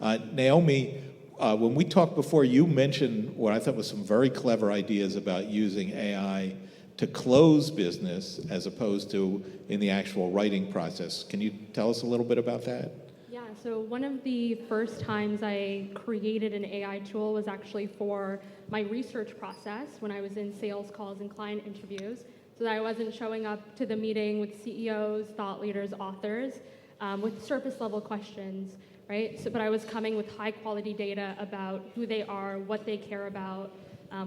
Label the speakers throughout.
Speaker 1: Naomi, when we talked before, you mentioned what I thought was some very clever ideas about using AI to close business as opposed to in the actual writing process. Can you tell us a little bit about that?
Speaker 2: Yeah, so one of the first times I created an AI tool was actually for my research process when I was in sales calls and client interviews, so that I wasn't showing up to the meeting with CEOs, thought leaders, authors, with surface level questions, right? So, but I was coming with high quality data about who they are, what they care about,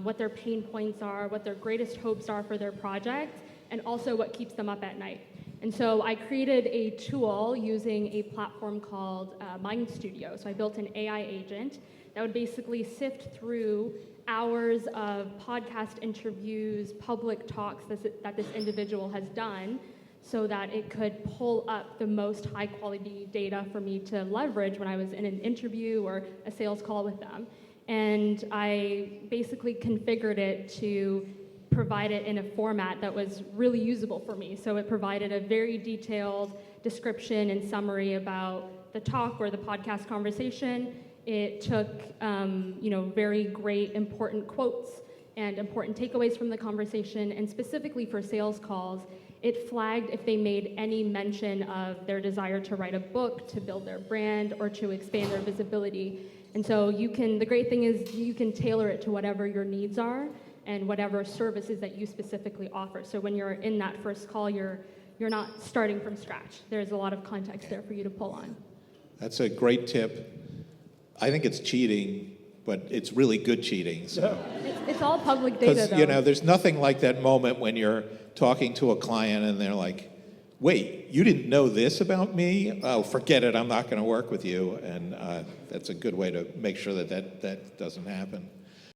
Speaker 2: what their pain points are, what their greatest hopes are for their project, and also what keeps them up at night. And so I created a tool using a platform called Mind Studio. So I built an AI agent that would basically sift through hours of podcast interviews, public talks that this individual has done, so that it could pull up the most high quality data for me to leverage when I was in an interview or a sales call with them. And I basically configured it to provide it in a format that was really usable for me. So it provided a very detailed description and summary about the talk or the podcast conversation. It took very great important quotes and important takeaways from the conversation, and specifically for sales calls, it flagged if they made any mention of their desire to write a book, to build their brand, or to expand their visibility. And so the great thing is you can tailor it to whatever your needs are and whatever services that you specifically offer. So when you're in that first call, you're not starting from scratch. There's a lot of context there for you to pull on.
Speaker 1: That's a great tip. I think it's cheating, but it's really good cheating. So.
Speaker 2: It's all public data, though.
Speaker 1: Because, there's nothing like that moment when you're talking to a client and they're like, wait, you didn't know this about me? Oh, forget it, I'm not going to work with you. And that's a good way to make sure that doesn't happen.